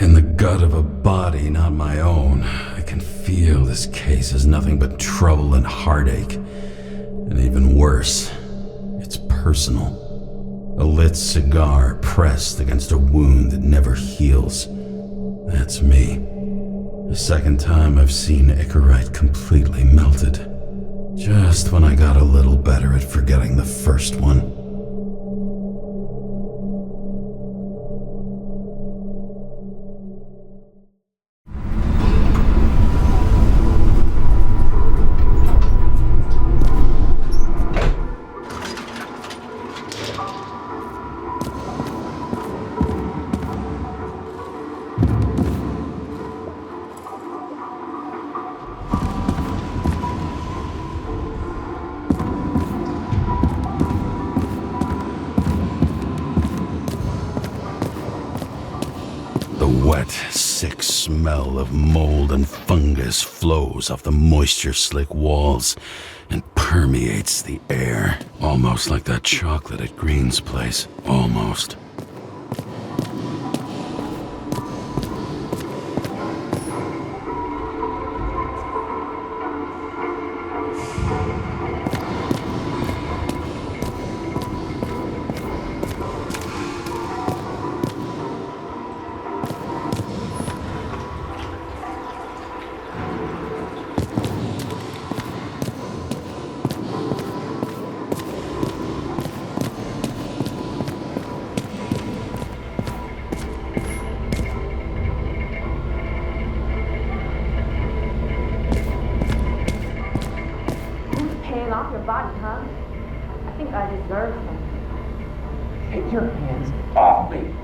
In the gut of a body not my own, I can feel this case is nothing but trouble and heartache. And even worse, it's personal. A lit cigar pressed against a wound that never heals. That's me. The second time I've seen Icarus completely melted. Just when I got a little better at forgetting the first one. Wet, sick smell of mold and fungus flows off the moisture-slick walls and permeates the air. Almost like that chocolate at Green's place. Almost. Off your body, huh? I think I deserve something. Take your hands off me!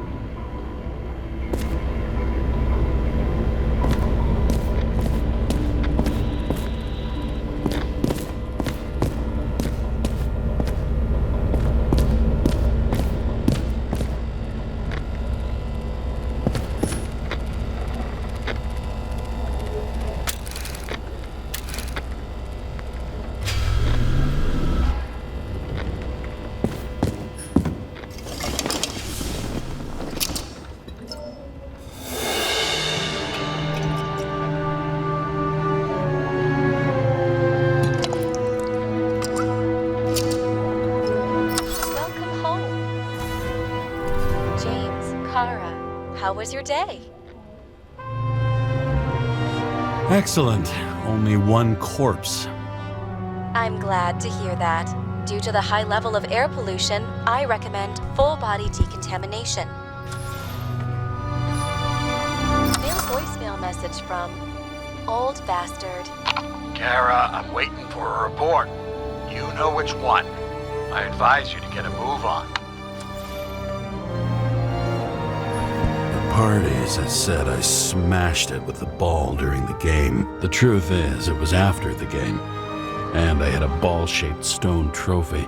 James Karra, how was your day? Excellent. Only one corpse. I'm glad to hear that. Due to the high level of air pollution, I recommend full-body decontamination. New voicemail message from Old Bastard. Kara, I'm waiting for a report. You know which one. I advise you to get a move on. The party, as I said, I smashed it with the ball during the game. The truth is, it was after the game. And I had a ball-shaped stone trophy.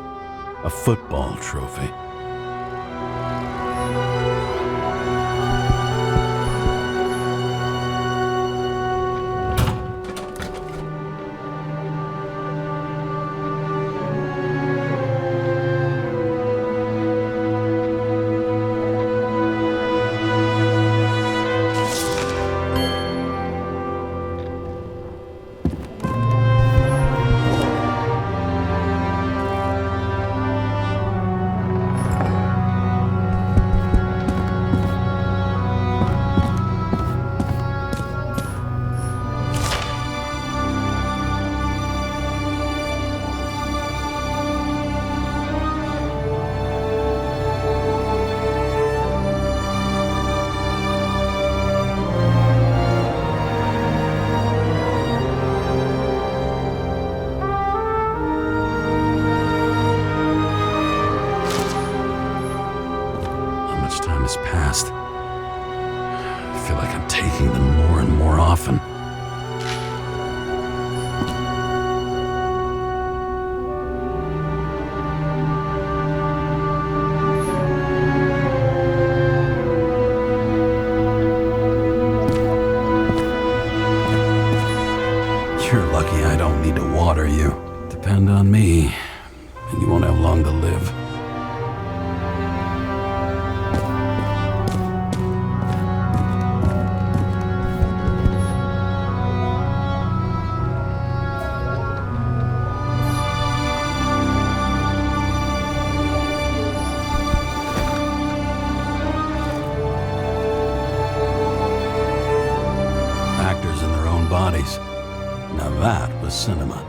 A football trophy. Has passed. I feel like I'm taking them more and more often. You're lucky I don't need to water you. Depend on me, and you won't have long to live. bodies. Now that was cinema.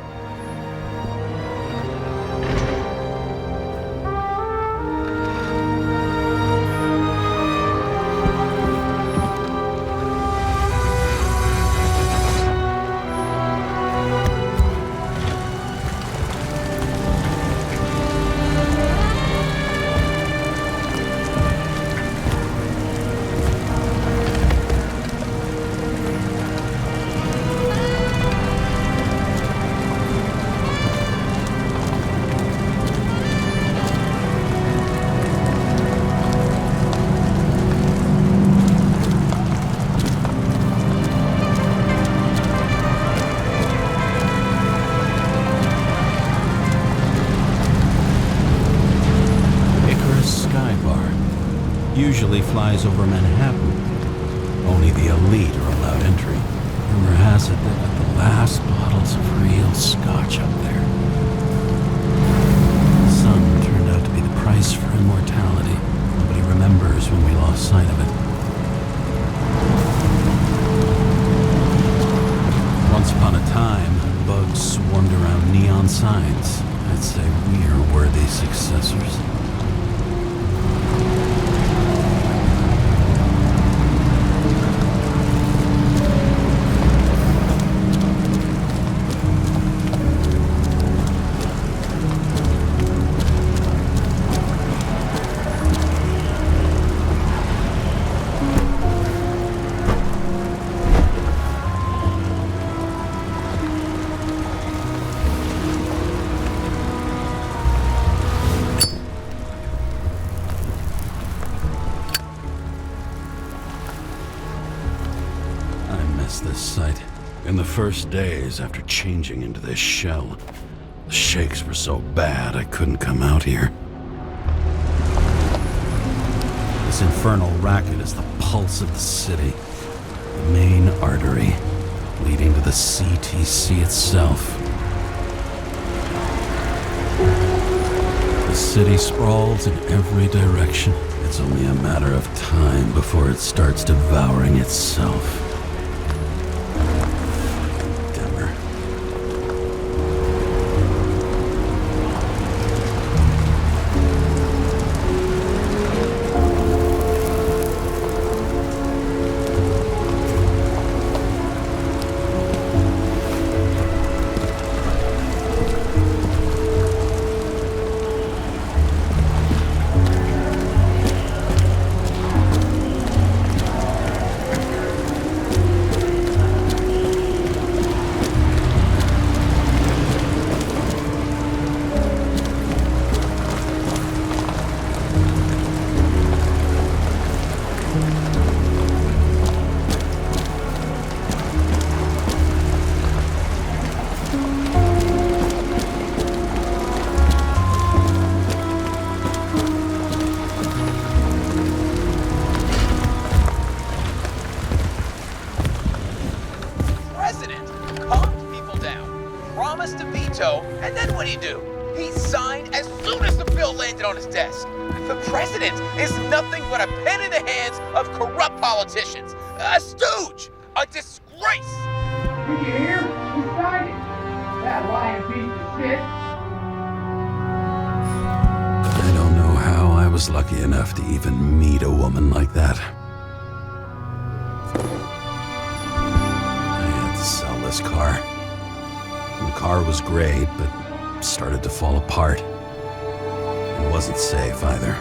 Usually flies over Manhattan. Only the elite are allowed entry. Rumor has it they got the last bottles of real scotch up there. The sun turned out to be the price for immortality. Nobody remembers when we lost sight of it. Once upon a time, bugs swarmed around neon signs. I'd say we are worthy successors. This site. In the first days after changing into this shell, the shakes were so bad I couldn't come out here. This infernal racket is the pulse of the city, the main artery leading to the CTC itself. The city sprawls in every direction. It's only a matter of time before it starts devouring itself. And then what'd he do? He signed as soon as the bill landed on his desk. The president is nothing but a pen in the hands of corrupt politicians. A stooge! A disgrace! Did you hear? He signed it. That lying piece of shit. I don't know how I was lucky enough to even meet a woman like that. I had to sell this car. The car was great, but started to fall apart. It wasn't safe either.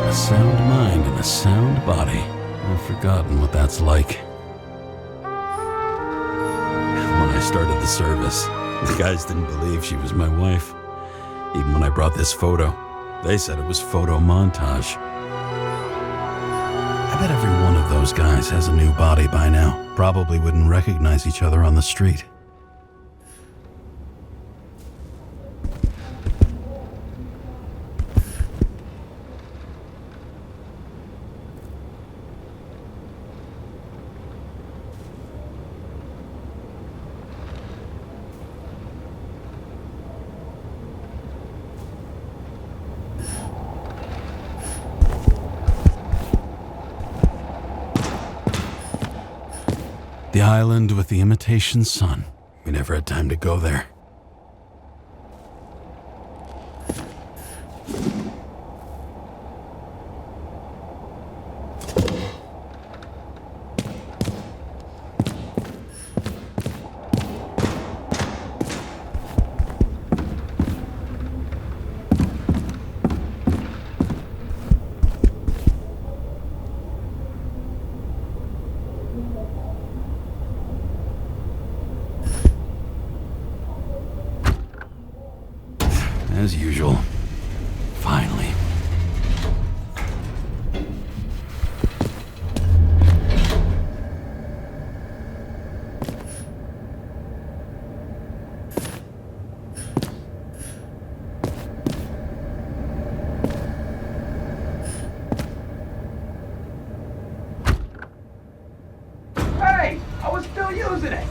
A sound mind and a sound body. I've forgotten what that's like. When I started the service, the guys didn't believe she was my wife. Even when I brought this photo, they said it was photo montage. I bet every one of those guys has a new body by now. Probably wouldn't recognize each other on the street. The island with the imitation sun. We never had time to go there. As usual. Finally. Hey! I was still using it!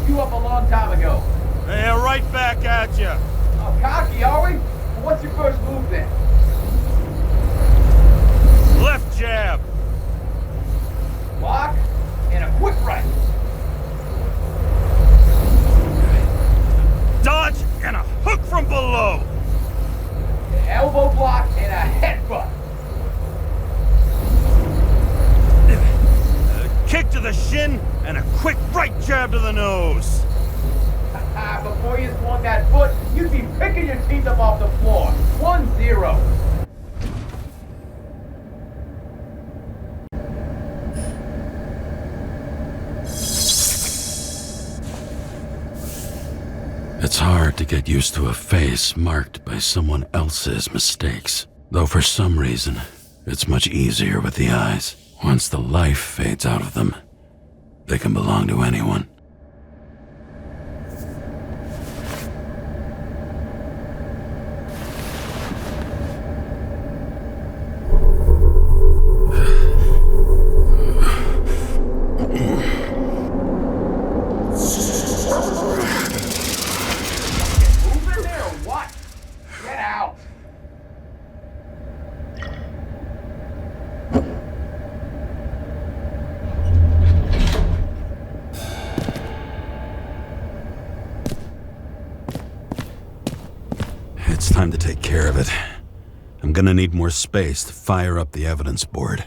You up a long time ago. Yeah, right back at you. Oh, cocky, are we? Well, what's your first move then? Left jab. Block and a quick right. Dodge and a hook from below. Elbow block and a headbutt. Kick to the shin and a quick right jab to the nose. Before you swung that foot, you'd be picking your teeth up off the floor. 1-0. It's hard to get used to a face marked by someone else's mistakes. Though for some reason, it's much easier with the eyes. Once the life fades out of them, they can belong to anyone. It's time to take care of it. I'm gonna need more space to fire up the evidence board.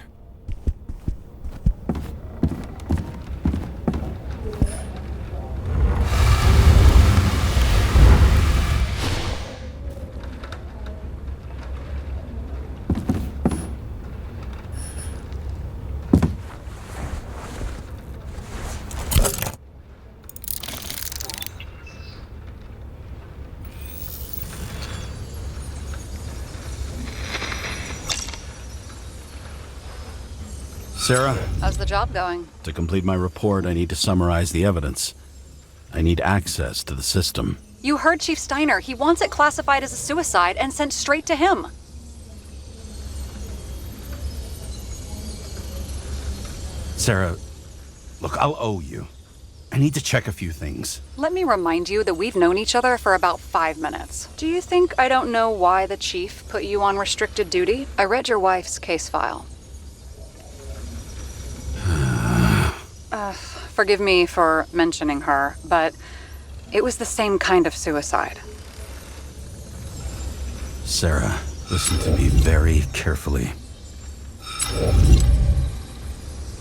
Sarah? How's the job going? To complete my report, I need to summarize the evidence. I need access to the system. You heard Chief Steiner. He wants it classified as a suicide and sent straight to him. Sarah, look, I'll owe you. I need to check a few things. Let me remind you that we've known each other for about 5 minutes. Do you think I don't know why the chief put you on restricted duty? I read your wife's case file. Forgive me for mentioning her, but it was the same kind of suicide. Sarah, listen to me very carefully.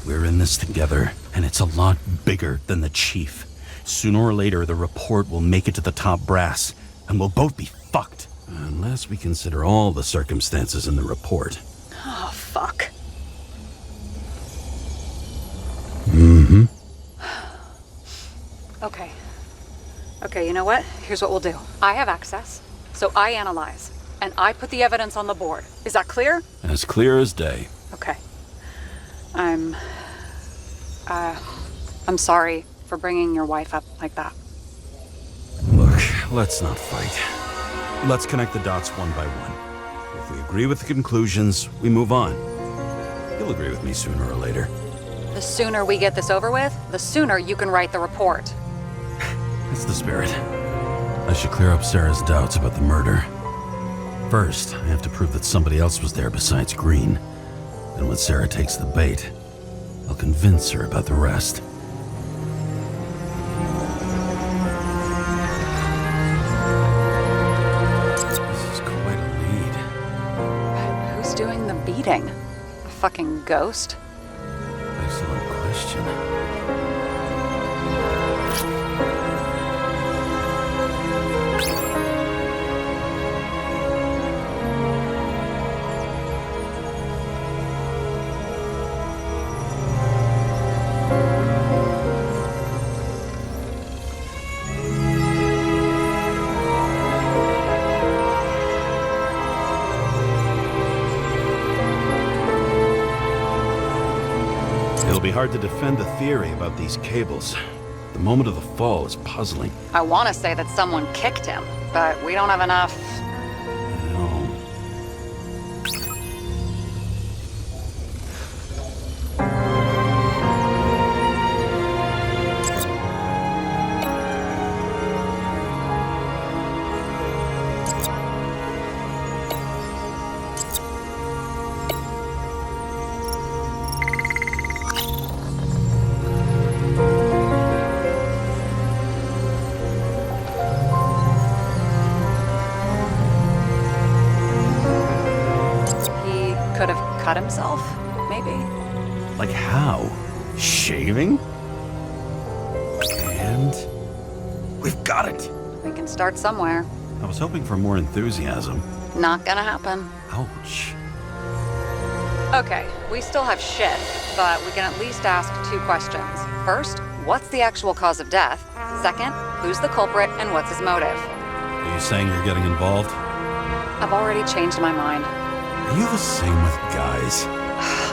We're in this together, and it's a lot bigger than the chief. Sooner or later, the report will make it to the top brass, and we'll both be fucked. Unless we consider all the circumstances in the report. Oh, fuck. Mm-hmm. Okay, you know what? Here's what we'll do. I have access, so I analyze, and I put the evidence on the board. Is that clear? As clear as day. Okay. I'm sorry for bringing your wife up like that. let's not fight. Let's connect the dots one by one. If we agree with the conclusions, we move on. You'll agree with me sooner or later. The sooner we get this over with, the sooner you can write the report. That's the spirit. I should clear up Sarah's doubts about the murder. First, I have to prove that somebody else was there besides Green. Then when Sarah takes the bait, I'll convince her about the rest. This is quite a lead. But who's doing the beating? A fucking ghost? Excellent question. It'll be hard to defend the theory about these cables. The moment of the fall is puzzling. I want to say that someone kicked him, but we don't have enough. No. Could have cut himself, maybe? Like how? Shaving? And we've got it. We can start somewhere. I was hoping for more enthusiasm. Not gonna happen. Ouch. Okay, we still have shit, but we can at least ask 2 questions. First, what's the actual cause of death? Second, who's the culprit and what's his motive? Are you saying you're getting involved? I've already changed my mind. Are you the same with guys?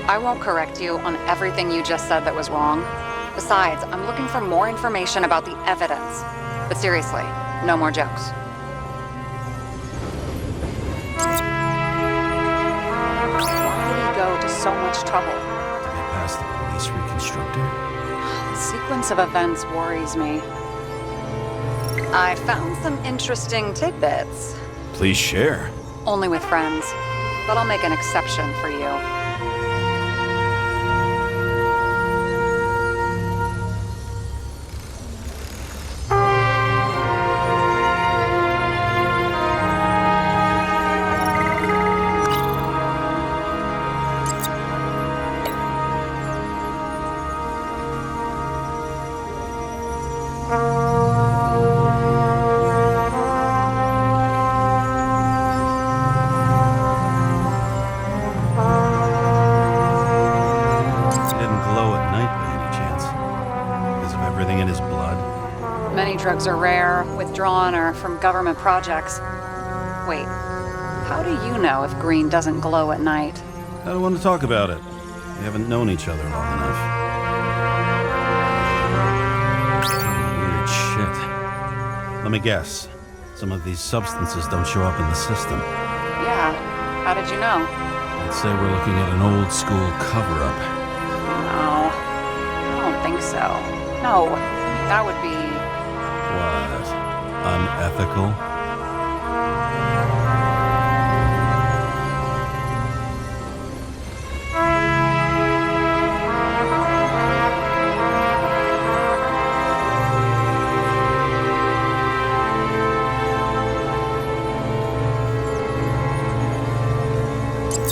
I won't correct you on everything you just said that was wrong. Besides, I'm looking for more information about the evidence. But seriously, no more jokes. Why did he go to so much trouble? To get past the police reconstructor? The sequence of events worries me. I found some interesting tidbits. Please share. Only with friends. But I'll make an exception for you. Drugs are rare, withdrawn, or from government projects. Wait, how do you know if Green doesn't glow at night? I don't want to talk about it. We haven't known each other long enough. Weird shit. Let me guess. Some of these substances don't show up in the system. Yeah, how did you know? I'd say we're looking at an old school cover-up. No, I don't think so. No, that would be... What? Unethical?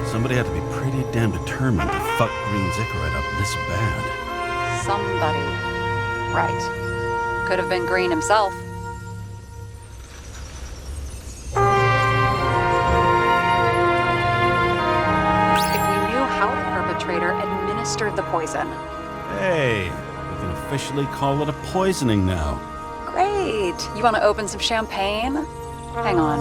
Somebody had to be pretty damn determined to fuck Green's Icarus up this bad. Somebody. Right. Could have been Green himself. If we knew how the perpetrator administered the poison. Hey, we can officially call it a poisoning now. Great. You want to open some champagne? Hang on.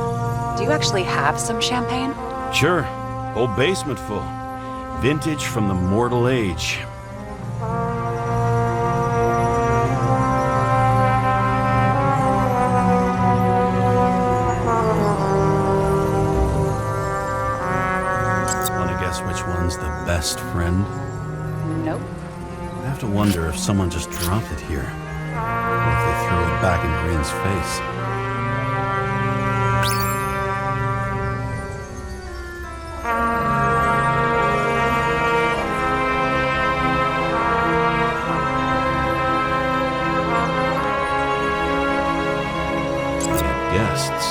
Do you actually have some champagne? Sure. Whole basement full. Vintage from the mortal age. one's the best friend? Nope. I have to wonder if someone just dropped it here. Or if they threw it back in Green's face. Guests.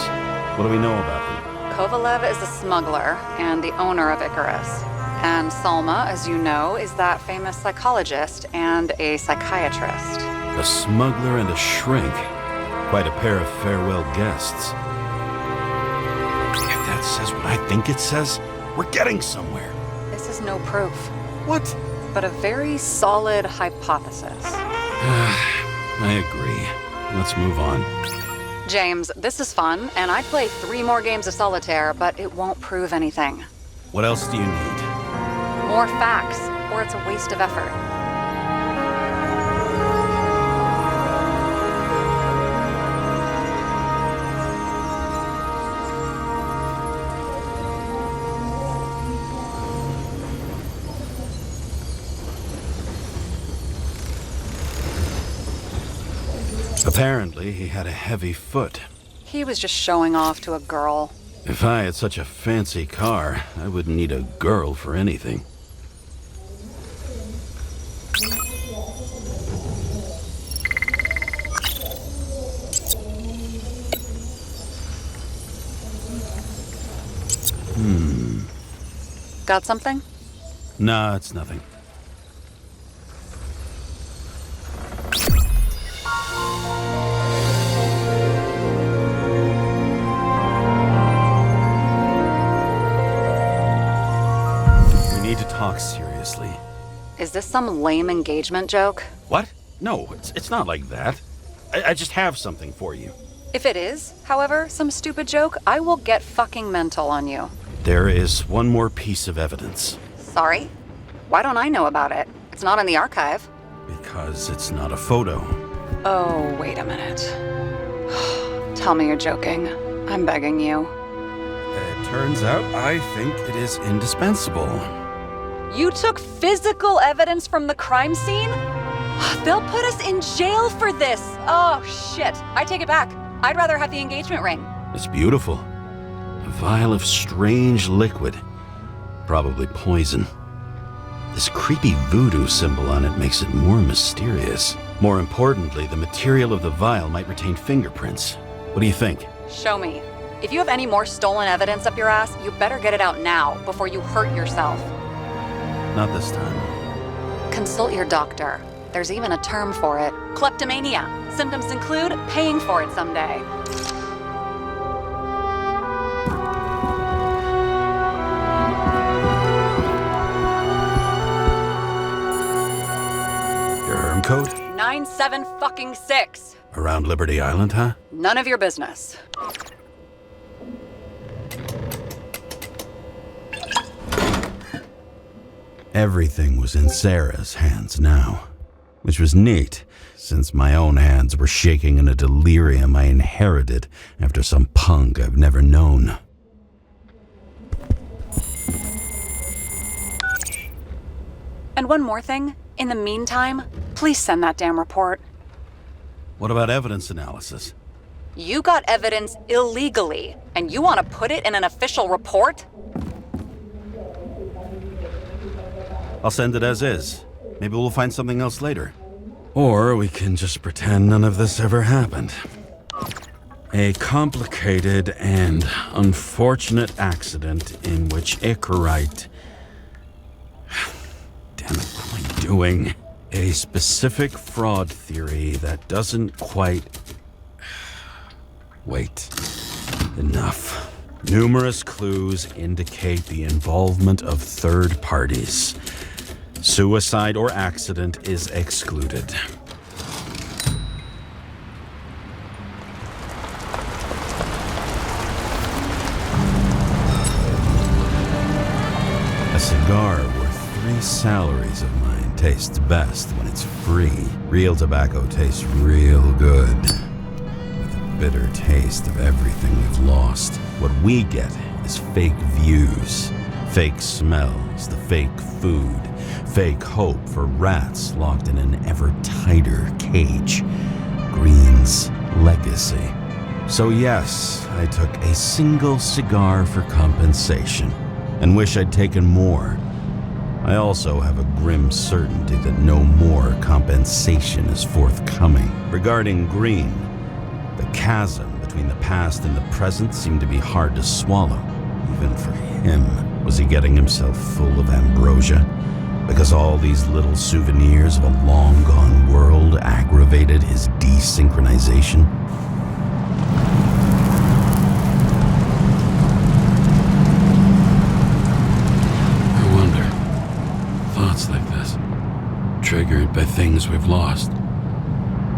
What do we know about them? Kovalev is a smuggler and the owner of Icarus. And Salma, as you know, is that famous psychologist and a psychiatrist. A smuggler and a shrink. Quite a pair of farewell guests. If that says what I think it says, we're getting somewhere. This is no proof, What? but a very solid hypothesis. I agree. Let's move on. James, this is fun, and I'd play 3 more games of solitaire, but it won't prove anything. What else do you need? More facts, or it's a waste of effort. Apparently, he had a heavy foot. He was just showing off to a girl. If I had such a fancy car, I wouldn't need a girl for anything. Got something? Nah, it's nothing. We need to talk seriously. Is this some lame engagement joke? What? No, it's not like that. I just have something for you. If it is, however, some stupid joke, I will get fucking mental on you. There is one more piece of evidence. Sorry? Why don't I know about it? It's not in the archive. Because it's not a photo. Oh, wait a minute. Tell me you're joking. I'm begging you. It turns out I think it is indispensable. You took physical evidence from the crime scene? They'll put us in jail for this. Oh, shit. I take it back. I'd rather have the engagement ring. It's beautiful. A vial of strange liquid. Probably poison. This creepy voodoo symbol on it makes it more mysterious. More importantly, the material of the vial might retain fingerprints. What do you think? Show me. If you have any more stolen evidence up your ass, you better get it out now before you hurt yourself. Not this time. Consult your doctor. There's even a term for it. Kleptomania. Symptoms include paying for it someday. Your herm code? 97-fucking-6. Around Liberty Island, huh? None of your business. Everything was in Sarah's hands now. Which was neat, since my own hands were shaking in a delirium I inherited after some punk I've never known. And one more thing. In the meantime, please send that damn report. What about evidence analysis? You got evidence illegally, and you want to put it in an official report? I'll send it as is. Maybe we'll find something else later. Or we can just pretend none of this ever happened. A complicated and unfortunate accident in which Icarite... Damn it, what am I doing? A specific fraud theory that doesn't quite... Wait. Enough. Numerous clues indicate the involvement of third parties. Suicide or accident is excluded. A cigar worth 3 salaries of mine tastes best when it's free. Real tobacco tastes real good. With a bitter taste of everything we've lost. What we get is fake views. Fake smells, the fake food, fake hope for rats locked in an ever tighter cage. Green's legacy. So yes, I took a single cigar for compensation, and wish I'd taken more. I also have a grim certainty that no more compensation is forthcoming. Regarding Green, the chasm between the past and the present seemed to be hard to swallow, even for him. Was he getting himself full of ambrosia? Because all these little souvenirs of a long-gone world aggravated his desynchronization? I wonder, thoughts like this, triggered by things we've lost,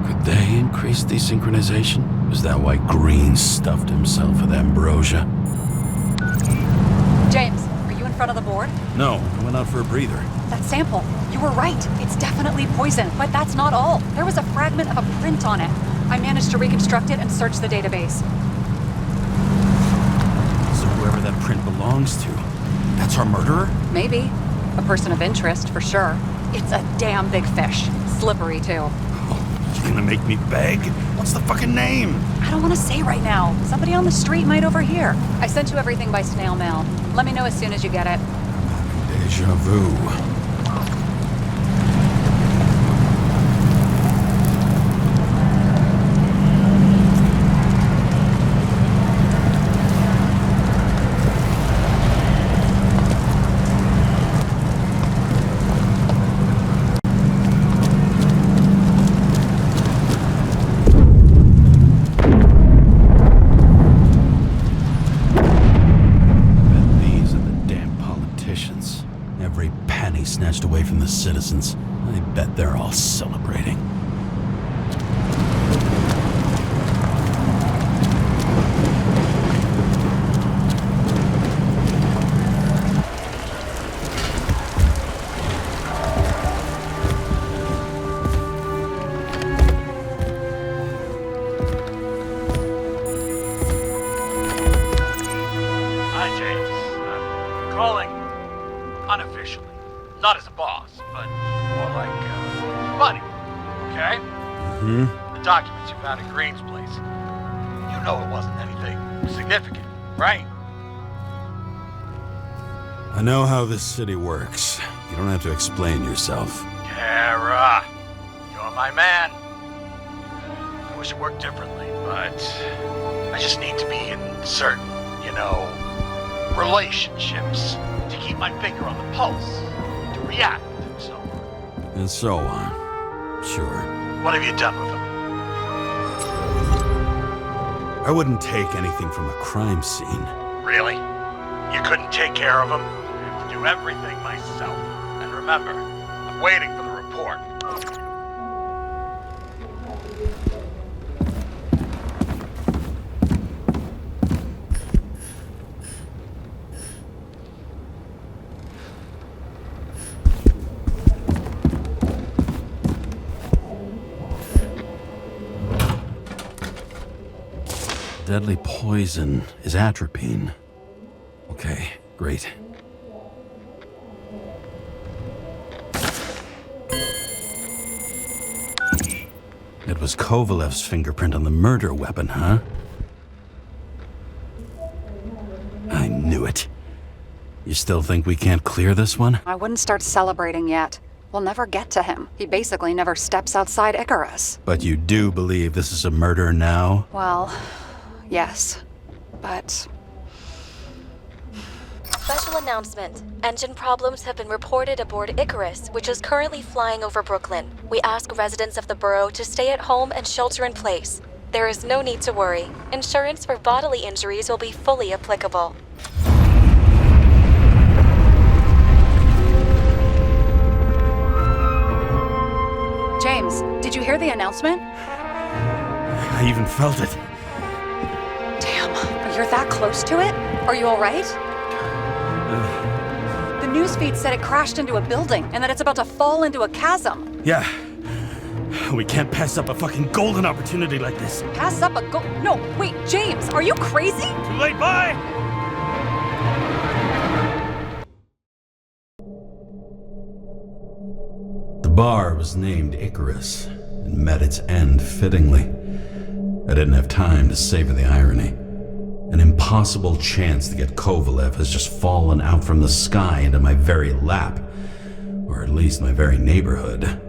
could they increase desynchronization? Is that why Green stuffed himself with ambrosia? James, are you in front of the board? No, I went out for a breather. That sample. You were right. It's definitely poison, but that's not all. There was a fragment of a print on it. I managed to reconstruct it and search the database. So whoever that print belongs to, that's our murderer? Maybe. A person of interest, for sure. It's a damn big fish. Slippery, too. Oh, you gonna make me beg? What's the fucking name? I don't want to say right now. Somebody on the street might overhear. I sent you everything by snail mail. Let me know as soon as you get it. Deja vu. Snatched away from the citizens. I bet they're all celebrating. Hi, James. I'm calling unofficially. Not as a boss, but more like buddy, okay? The documents you found at Green's place. You know it wasn't anything significant, right? I know how this city works. You don't have to explain yourself. Karra, you're my man. I wish it worked differently, but I just need to be in certain, relationships to keep my finger on the pulse. React, and so on. And so on. Sure. What have you done with them? I wouldn't take anything from a crime scene. Really? You couldn't take care of them? I have to do everything myself. And remember, I'm waiting for the report. Deadly poison is atropine. Okay, great. It was Kovalev's fingerprint on the murder weapon, huh? I knew it. You still think we can't clear this one? I wouldn't start celebrating yet. We'll never get to him. He basically never steps outside Icarus. But you do believe this is a murder now? Well, yes. But... Special announcement. Engine problems have been reported aboard Icarus, which is currently flying over Brooklyn. We ask residents of the borough to stay at home and shelter in place. There is no need to worry. Insurance for bodily injuries will be fully applicable. James, did you hear the announcement? I even felt it. Damn, you're that close to it? Are you all right? The newsfeed said it crashed into a building and that it's about to fall into a chasm. Yeah. We can't pass up a fucking golden opportunity like this. Pass up a No, wait, James, are you crazy? Too late, bye! The bar was named Icarus and met its end fittingly. I didn't have time to savor the irony. An impossible chance to get Kovalev has just fallen out from the sky into my very lap, or at least my very neighborhood.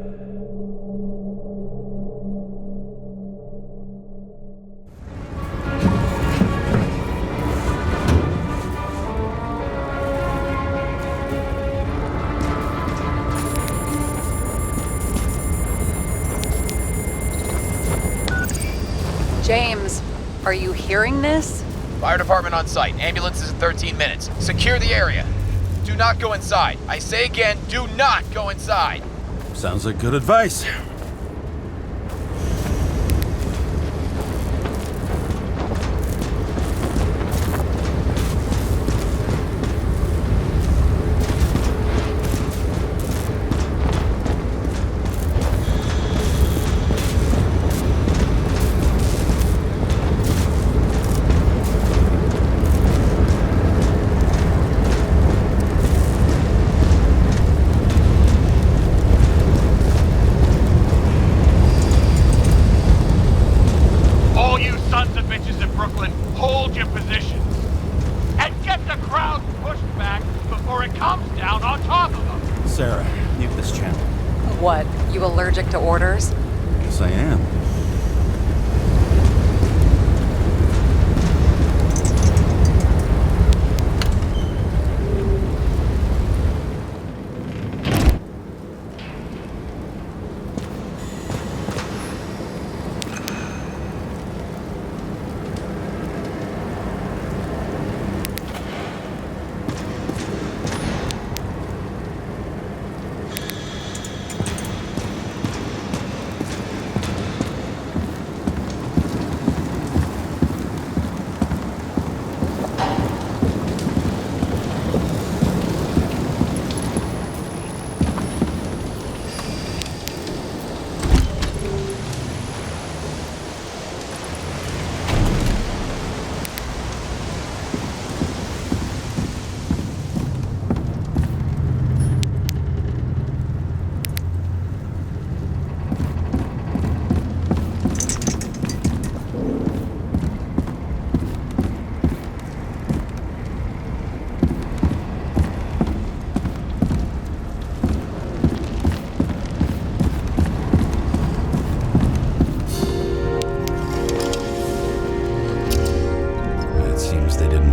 James, are you hearing this? Fire department on site. Ambulance is in 13 minutes. Secure the area. Do not go inside. I say again, do not go inside. Sounds like good advice. Sara, mute this channel. What, you allergic to orders? Yes, I am.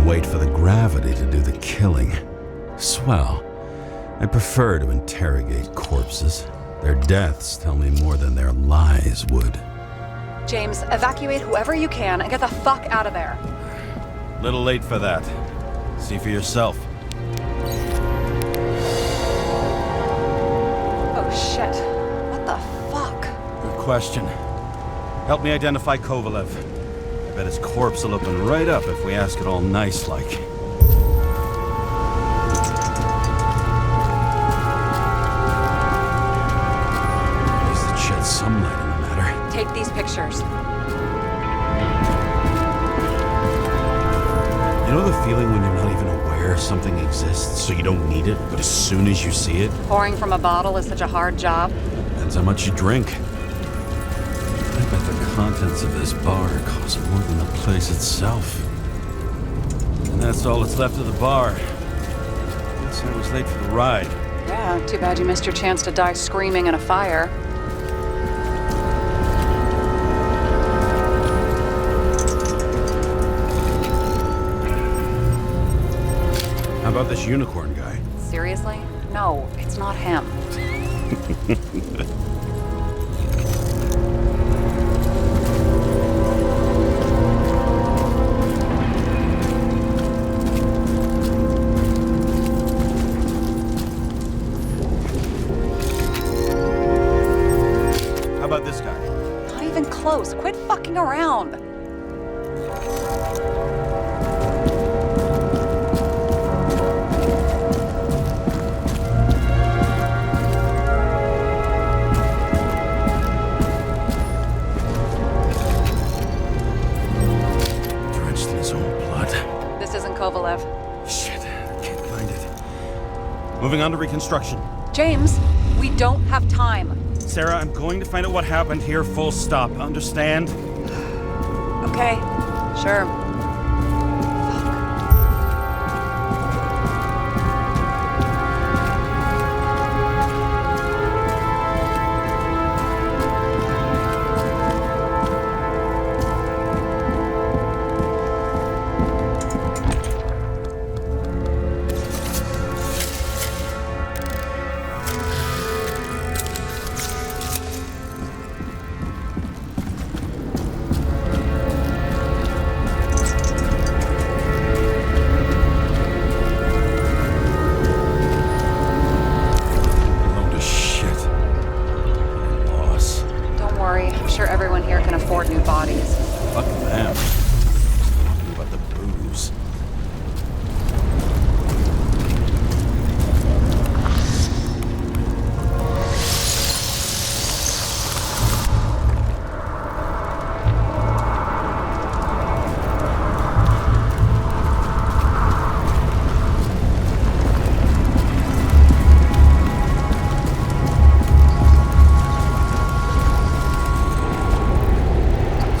Wait for the gravity to do the killing. Swell. I prefer to interrogate corpses. Their deaths tell me more than their lies would. James, evacuate whoever you can and get the fuck out of there. Little late for that. See for yourself. Oh shit. What the fuck? Good question. Help me identify Kovalev. I bet his corpse will open right up if we ask it all nice-like. At least it sheds some light on the matter. Take these pictures. You know the feeling when you're not even aware something exists, so you don't need it, but as soon as you see it? Pouring from a bottle is such a hard job. Depends how much you drink. I bet the contents of this bar cost more than the place itself. And that's all that's left of the bar. Guess I was late for the ride. Yeah, too bad you missed your chance to die screaming in a fire. How about this unicorn guy? Seriously? No, it's not him. How about this guy? Not even close. Quit fucking around. Drenched in his own blood. This isn't Kovalev. Shit, I can't find it. Moving on to reconstruction. James, we don't have time. Sarah, I'm going to find out what happened here, full stop. Understand? Okay, sure. Load of shit. Loss. Don't worry, I'm sure everyone here can afford new bodies. Fuck them. Talking about the booze.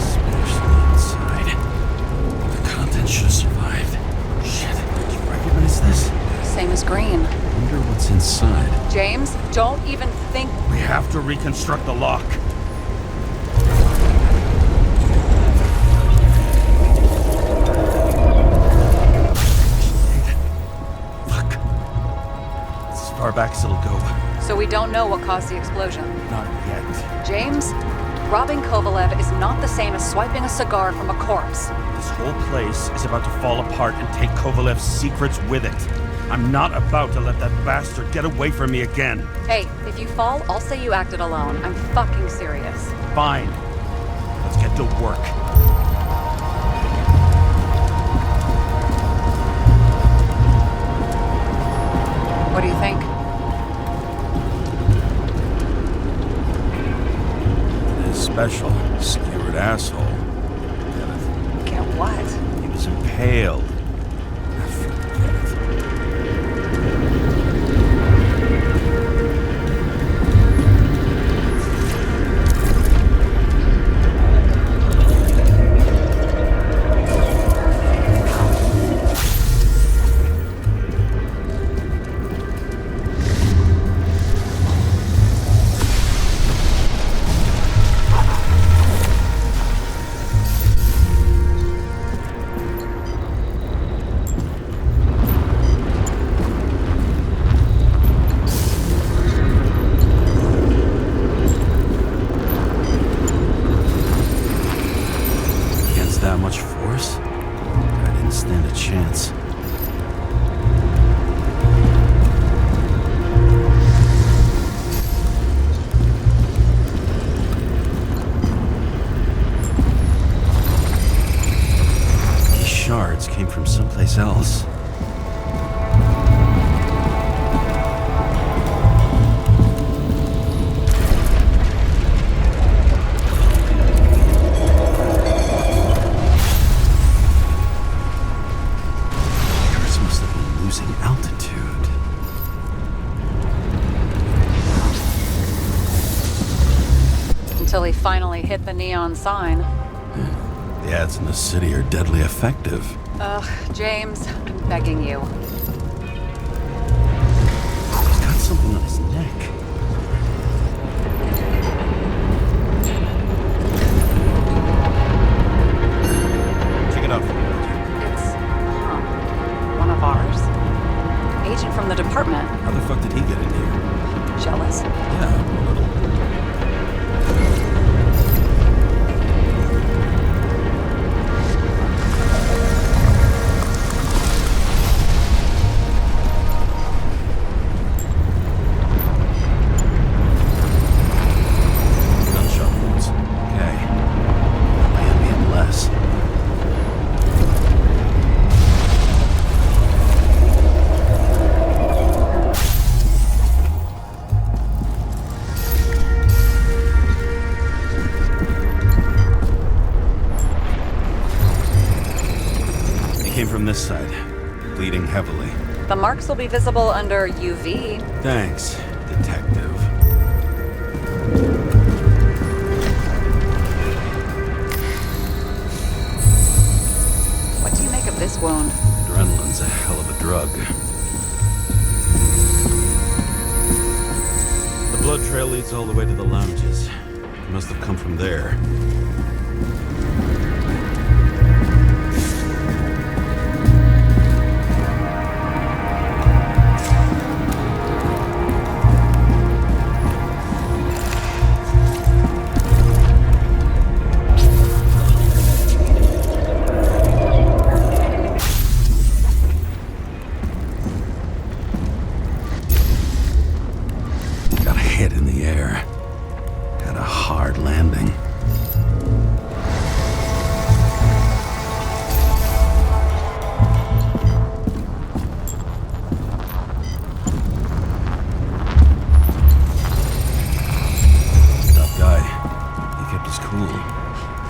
Smashed the inside. The contents should have survived. Shit, did you recognize this? Same as green. Wonder what's inside. James, don't even think. We have to reconstruct the lock. Fuck. It's as far back as it'll go. So we don't know what caused the explosion. Not yet. James, robbing Kovalev is not the same as swiping a cigar from a corpse. This whole place is about to fall apart and take Kovalev's secrets with it. I'm not about to let that bastard get away from me again. Hey, if you fall, I'll say you acted alone. I'm fucking serious. Fine. Let's get to work. What do you think? It is special. Skewered asshole. Get it? Get what? He was impaled. Forget it. Against that much force, I didn't stand a chance. These shards came from someplace else. Icarus must have been losing altitude. Until he finally hit the neon sign. The ads in the city are deadly effective. Ugh, James, I'm begging you. He's got something on his neck. Check it out. It's, one of ours. Agent from the department. How the fuck did he get in here? Jealous? Yeah, a little. Gunshot wounds. Okay. My enemy and less. They came from this side, bleeding heavily. The marks will be visible under UV. Thanks, detective. What do you make of this wound? Adrenaline's a hell of a drug. The blood trail leads all the way to the lounges. It must have come from there.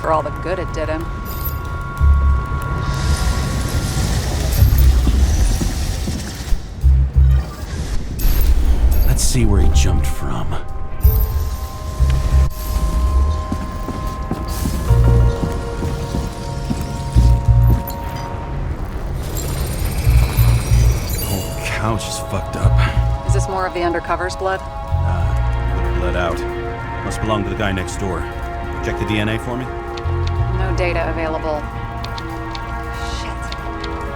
For all the good it did him. Let's see where he jumped from. The whole couch is fucked up. Is this more of the undercover's blood? Would have bled out. Must belong to the guy next door. Check the DNA for me? No data available. Shit.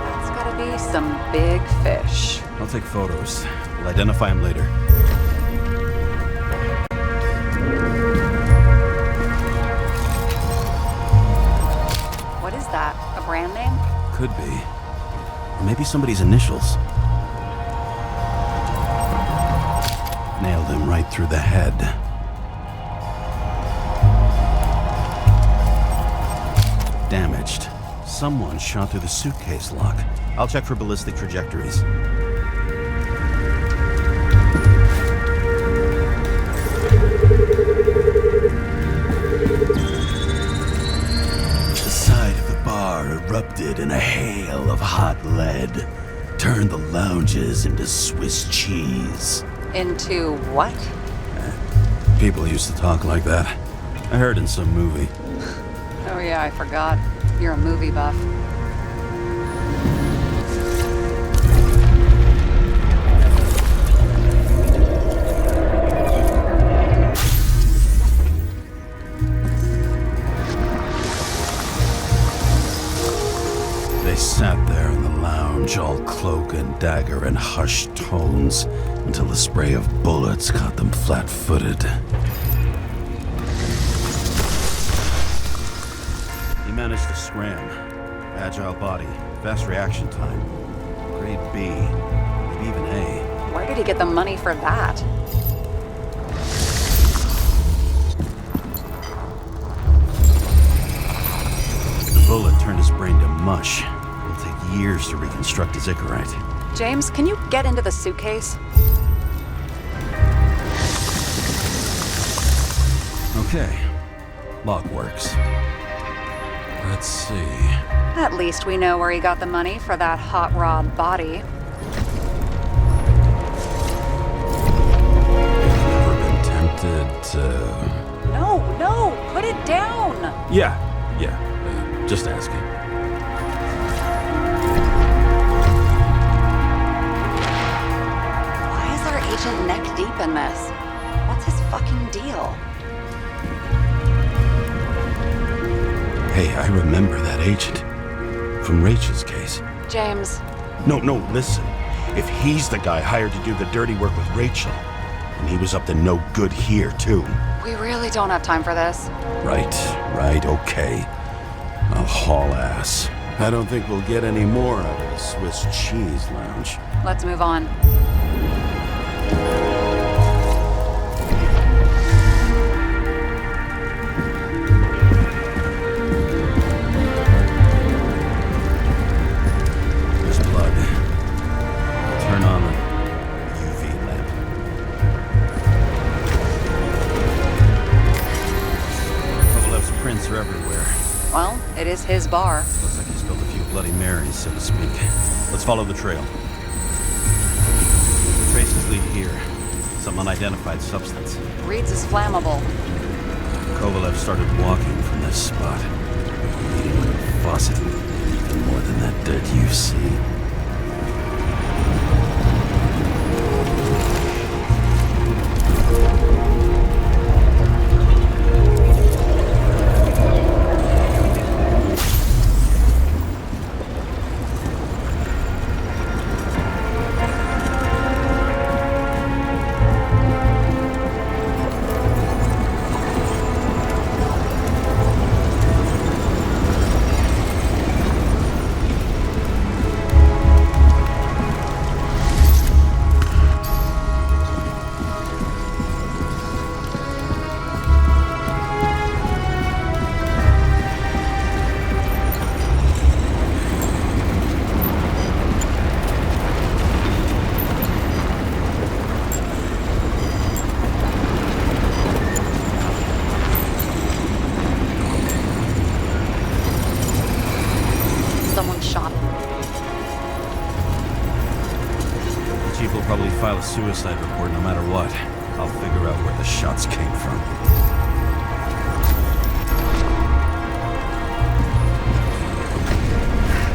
That's gotta be some big fish. I'll take photos. We'll identify him later. What is that? A brand name? Could be. Or maybe somebody's initials. Nailed him right through the head. Damaged. Someone shot through the suitcase lock. I'll check for ballistic trajectories. The side of the bar erupted in a hail of hot lead. Turned the lounges into Swiss cheese. Into what? People used to talk like that. I heard in some movie. Oh yeah, I forgot. You're a movie buff. They sat there in the lounge, all cloak and dagger and hushed tones, until the spray of bullets caught them flat-footed. He managed to scram. Agile body, fast reaction time. Grade B, maybe even A. Where did he get the money for that? The bullet turned his brain to mush. It'll take years to reconstruct his Icarite. James, can you get into the suitcase? Okay. Lock works. Let's see. At least we know where he got the money for that hot rod body. Never been tempted to... No, put it down! Yeah. Just asking. Why is our agent neck deep in this? What's his fucking deal? Hey, I remember that agent. From Rachel's case. James. No, listen. If he's the guy hired to do the dirty work with Rachel, and he was up to no good here, too. We really don't have time for this. Right, okay. I'll haul ass. I don't think we'll get any more out of the Swiss cheese lounge. Let's move on. There's blood. Turn on the UV lamp. Kovalev's prints are everywhere. Well, it is his bar. Looks like he spilled a few Bloody Marys, so to speak. Let's follow the trail. Some unidentified substance. Reads is flammable. Kovalev started walking from this spot. Eating a faucet. Even more than that dirt you see. File a suicide report no matter what. I'll figure out where the shots came from.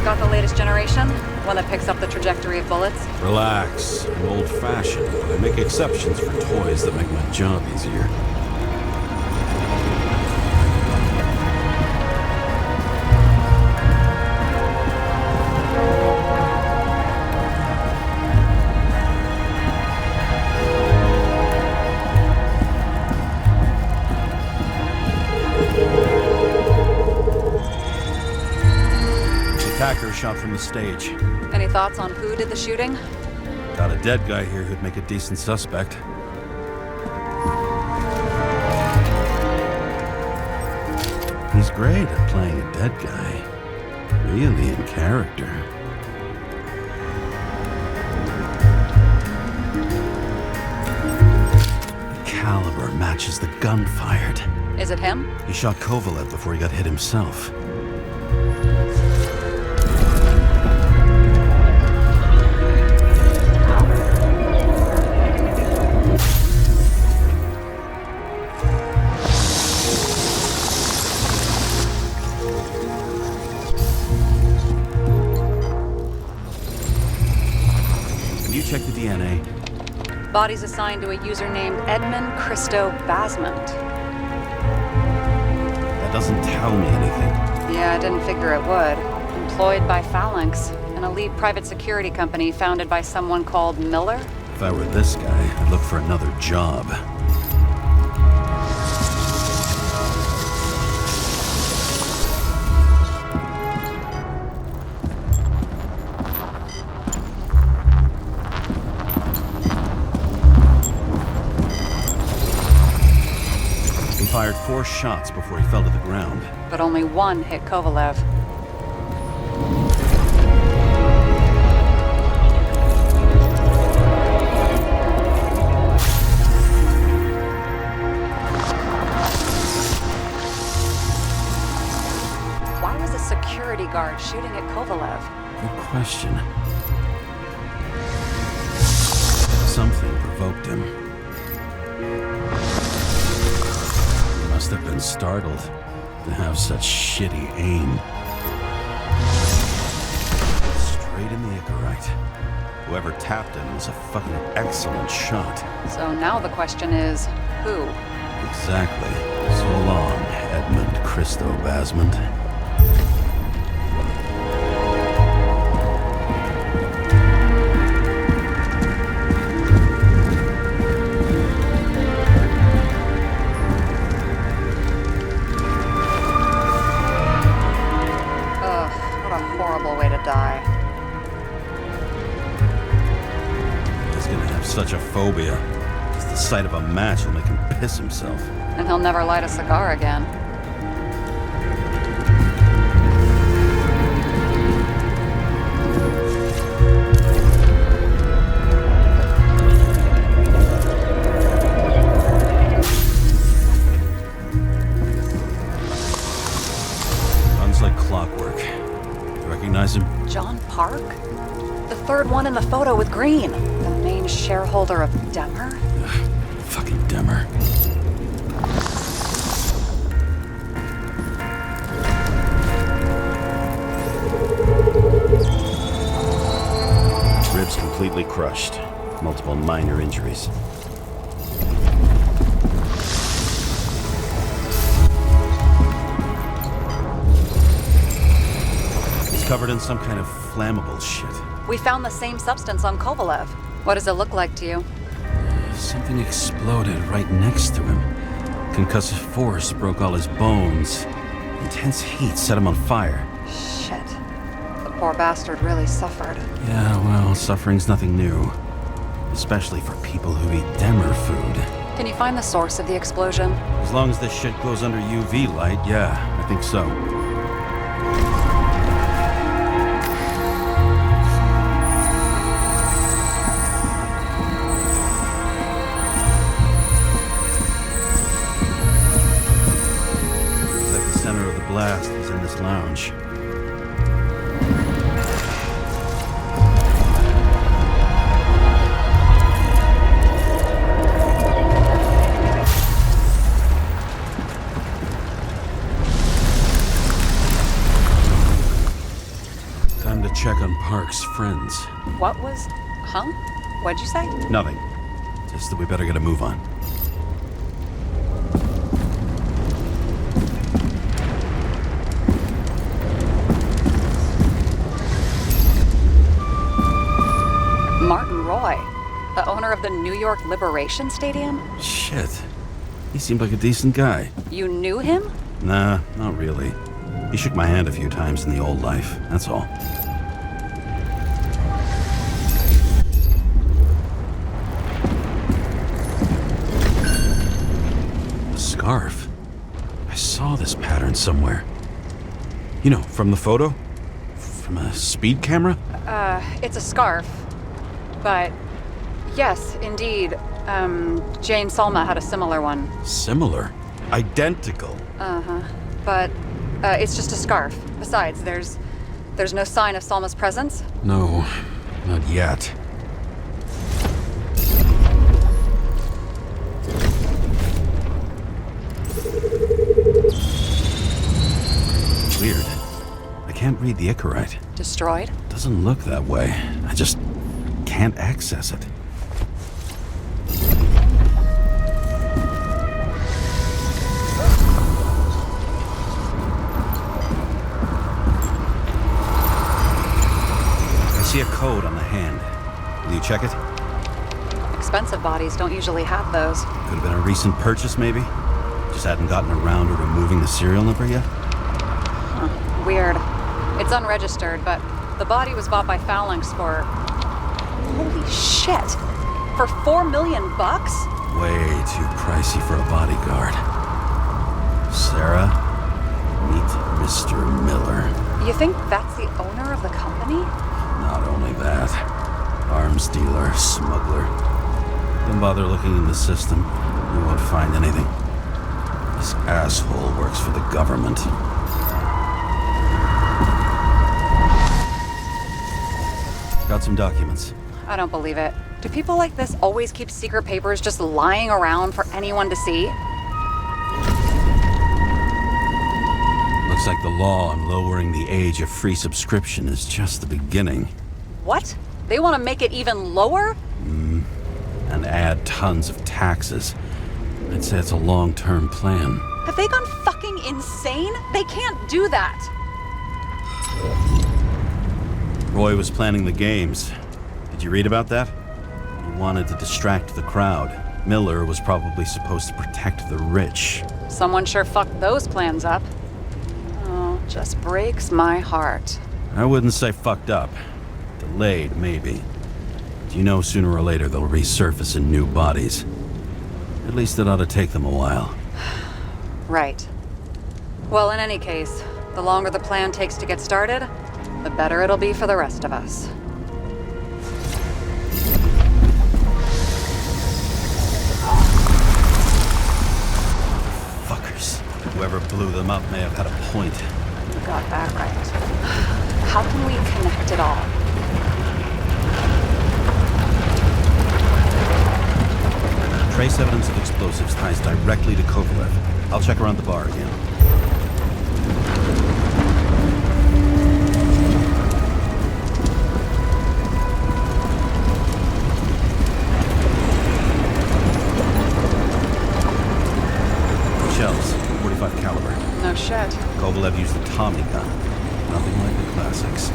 Got the latest generation? One that picks up the trajectory of bullets? Relax. I'm old-fashioned, but I make exceptions for toys that make my job easier. Shot from the stage. Any thoughts on who did the shooting? Got a dead guy here who'd make a decent suspect. He's great at playing a dead guy. Really in character. The caliber matches the gun fired. Is it him? He shot Kovalev before he got hit himself. Check the DNA. Body's assigned to a user named Edmund Christo Basment. That doesn't tell me anything. Yeah, I didn't figure it would. Employed by Phalanx, an elite private security company founded by someone called Miller. If I were this guy, I'd look for another job. Fired 4 shots before he fell to the ground. But only one hit Kovalev. Why was a security guard shooting at Kovalev? Good question. Something provoked him. Must have been startled to have such shitty aim. Straight in the Icarus. Whoever tapped him was a fucking excellent shot. So now the question is, who? Exactly. So long, Edmund Christo Basment. Die. He's gonna have such a phobia. Just the sight of a match will make him piss himself. And he'll never light a cigar again. Runs like clockwork. Recognize him? John Park? The third one in the photo with Green. The main shareholder of Demer? crushed. Multiple minor injuries. He's covered in some kind of flammable shit. We found the same substance on Kovalev. What does it look like to you? Something exploded right next to him. Concussive force broke all his bones. Intense heat set him on fire. Shit. The poor bastard really suffered. Yeah, well, suffering's nothing new. Especially for people who eat Demer food. Can you find the source of the explosion? As long as this shit goes under UV light, yeah, I think so. Looks like the center of the blast is in this lounge. Check on Park's friends. What was... Huh? What'd you say? Nothing. Just that we better get a move on. Martin Roy, the owner of the New York Liberation Stadium? Shit. He seemed like a decent guy. You knew him? Nah, not really. He shook my hand a few times in the old life, that's all. Scarf. I saw this pattern somewhere. You know, from the photo? From a speed camera? It's a scarf. But, yes, indeed. Jane Salma had a similar one. Similar? Identical? Uh-huh. But, it's just a scarf. Besides, there's no sign of Salma's presence? No, not yet. Weird. I can't read the Icarite. Destroyed? Doesn't look that way. I just can't access it. I see a code on the hand. Will you check it? Expensive bodies don't usually have those. Could have been a recent purchase, maybe? Just hadn't gotten around to removing the serial number yet? Weird. It's unregistered, but the body was bought by Phalanx for... Holy shit! For $4 million bucks? Way too pricey for a bodyguard. Sarah, meet Mr. Miller. You think that's the owner of the company? Not only that, arms dealer, smuggler. Don't bother looking in the system. You won't find anything. This asshole works for the government. Got some documents. I don't believe it. Do people like this always keep secret papers just lying around for anyone to see? Looks like the law on lowering the age of free subscription is just the beginning. What? They want to make it even lower? And add tons of taxes. I'd say it's a long-term plan. Have they gone fucking insane? They can't do that! Roy was planning the games. Did you read about that? He wanted to distract the crowd. Miller was probably supposed to protect the rich. Someone sure fucked those plans up. Oh, just breaks my heart. I wouldn't say fucked up. Delayed, maybe. You know sooner or later they'll resurface in new bodies. At least it ought to take them a while. Right. Well, in any case, the longer the plan takes to get started, the better it'll be for the rest of us. Fuckers. Whoever blew them up may have had a point. You got that right. How can we connect it all? Trace evidence of explosives ties directly to Kovalev. I'll check around the bar again. .45 caliber. No shit. Kovalev used a Tommy gun. Nothing like the classics.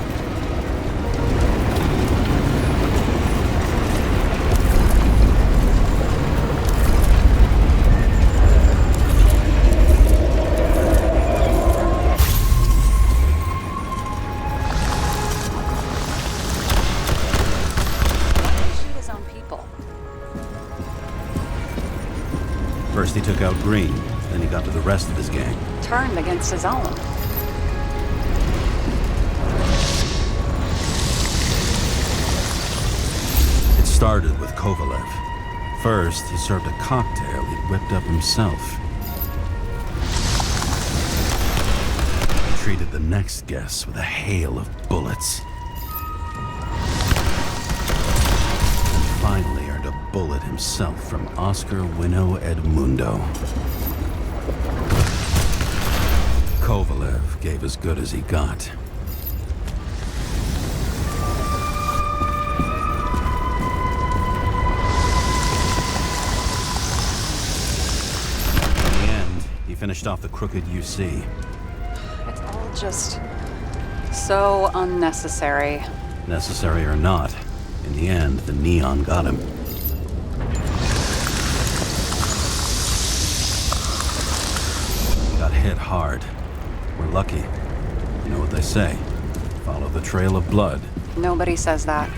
First he took out Green, then he got to the rest of his gang. Turned against his own. It started with Kovalev. First, he served a cocktail he'd whipped up himself. He treated the next guest with a hail of bullets. And finally earned a bullet himself from Oscar Winnow Edmundo. Kovalev gave as good as he got. In the end, he finished off the crooked UC. It's all just so unnecessary. Necessary or not, in the end, the neon got him. He got hit hard. We're lucky. You know what they say. Follow the trail of blood. Nobody says that.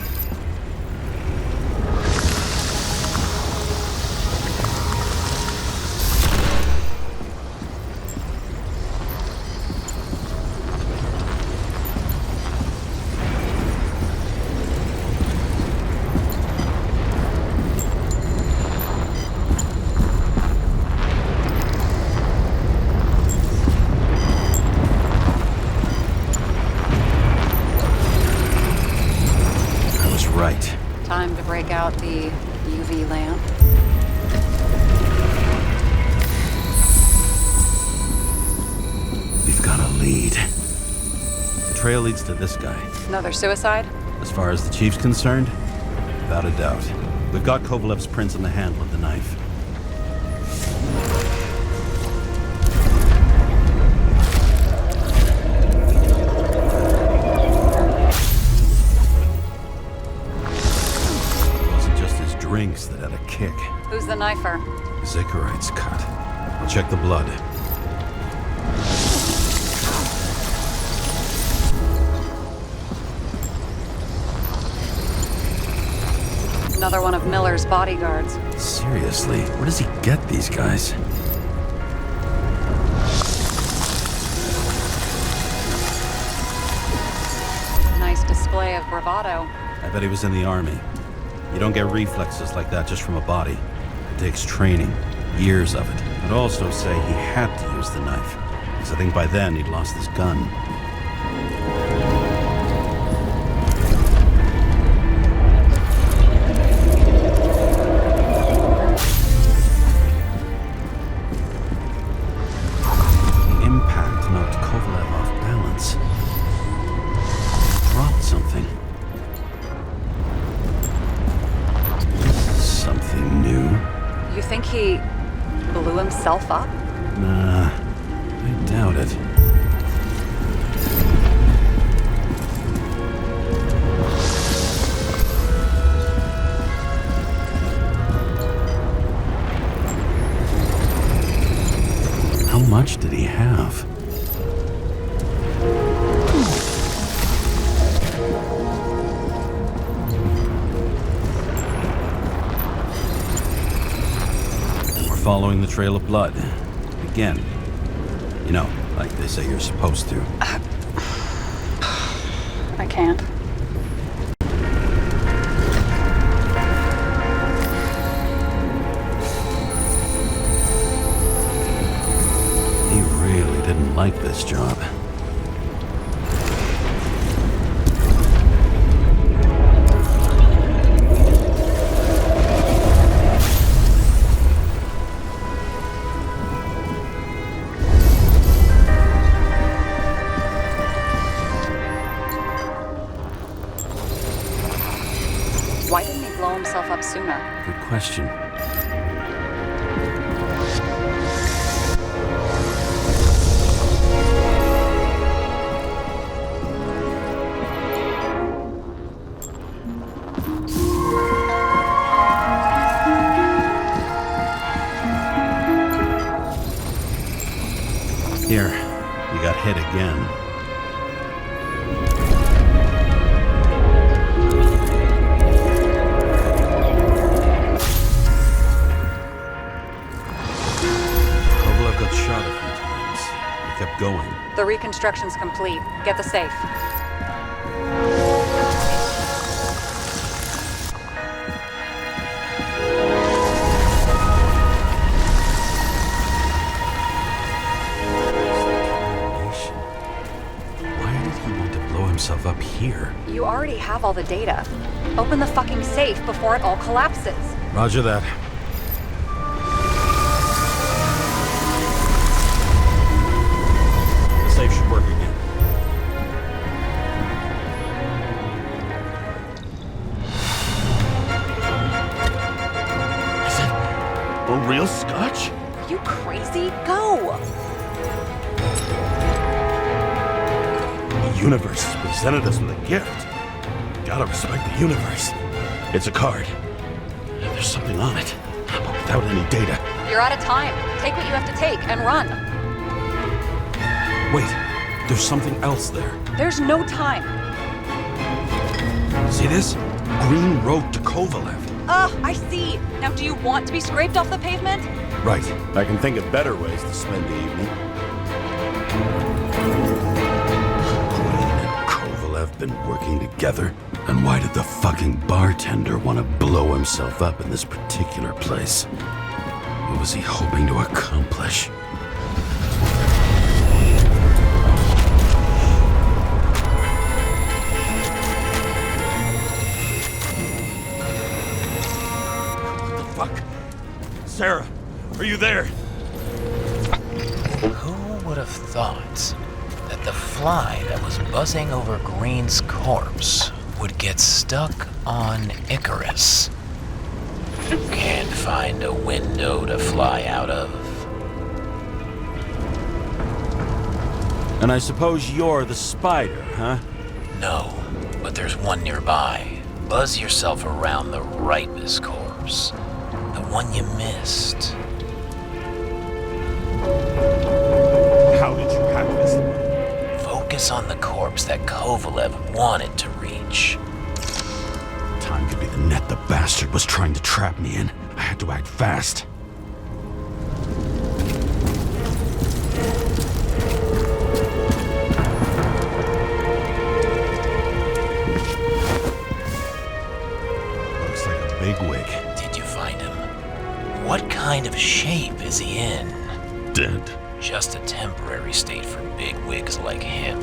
Right. Time to break out the UV lamp. We've got a lead. The trail leads to this guy. Another suicide? As far as the chief's concerned, without a doubt. We've got Kovalev's prints on the handle of the knife. Drinks that had a kick. Who's the knifer? Icarus cut. I'll check the blood. Another one of Miller's bodyguards. Seriously, where does he get these guys? Nice display of bravado. I bet he was in the army. You don't get reflexes like that just from a body. It takes training, years of it. I'd also say he had to use the knife, because I think by then he'd lost his gun. The impact knocked Kovalev off balance. Dropped something. Something new? You think he blew himself up? Nah, I doubt it. How much did he have? Following the trail of blood. Again. You know, like they say you're supposed to. I can't. He really didn't like this job. Why didn't he blow himself up sooner? Good question. Here, you got hit again. Kovalev got shot a few times. He kept going. The reconstruction's complete. Get the safe. Why did he want to blow himself up here? You already have all the data. Open the fucking safe before it all collapses. Roger that. The safe should work again. Is it a real scotch? Are you crazy? Go! The universe has presented us with a gift. Gotta respect the universe. It's a card. There's something on it, but without any data. You're out of time. Take what you have to take and run. Wait, there's something else there. There's no time. See this? Green road to Kovalev. I see. Now do you want to be scraped off the pavement? Right. I can think of better ways to spend the evening. Green and Kovalev been working together? And why did the fucking bartender want to blow himself up in this particular place? What was he hoping to accomplish? What the fuck? Sarah, are you there? Who would have thought that the fly that was buzzing over Green's corpse would get stuck on Icarus? Can't find a window to fly out of. And I suppose you're the spider, huh? No, but there's one nearby. Buzz yourself around the Ripus corpse. The one you missed. How did you hack this one? Focus on the corpse that Kovalev wanted to reach. Time could be the net the bastard was trying to trap me in. I had to act fast. Looks like a bigwig. Did you find him? What kind of shape is he in? Dead. Just a temporary state for bigwigs like him,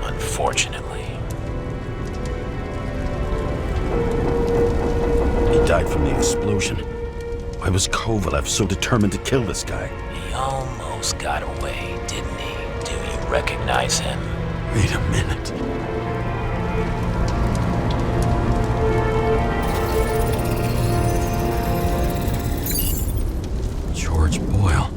unfortunately. He died from the explosion. Why was Kovalev so determined to kill this guy? He almost got away, didn't he? Do you recognize him? Wait a minute. George Boyle,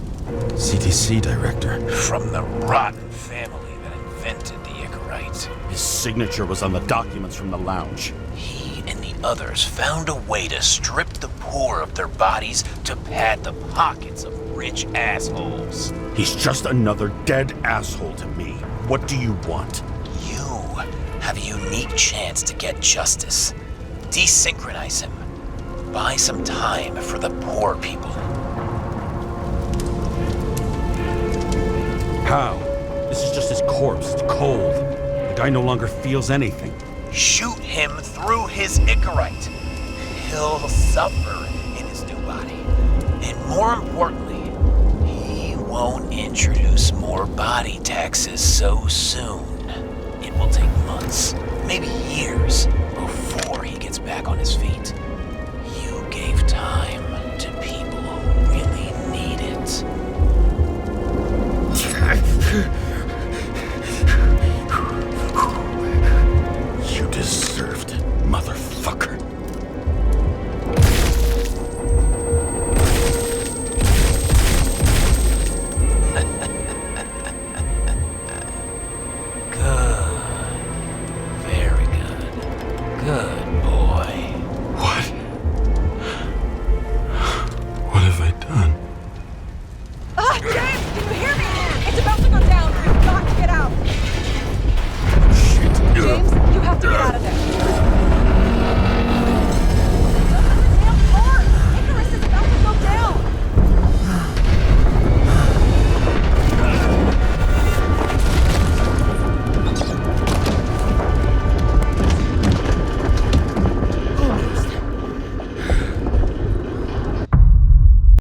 CTC director. From the rotten family that invented the Icarite. His signature was on the documents from the lounge. He and the others found a way to strip the poor of their bodies to pad the pockets of rich assholes. He's just another dead asshole to me. What do you want? You have a unique chance to get justice. Desynchronize him. Buy some time for the poor people. How? This is just his corpse. It's cold. The guy no longer feels anything. Shoot him through his Icarite. He'll suffer in his new body. And more importantly, he won't introduce more body taxes so soon. It will take months, maybe years, before he gets back on his feet.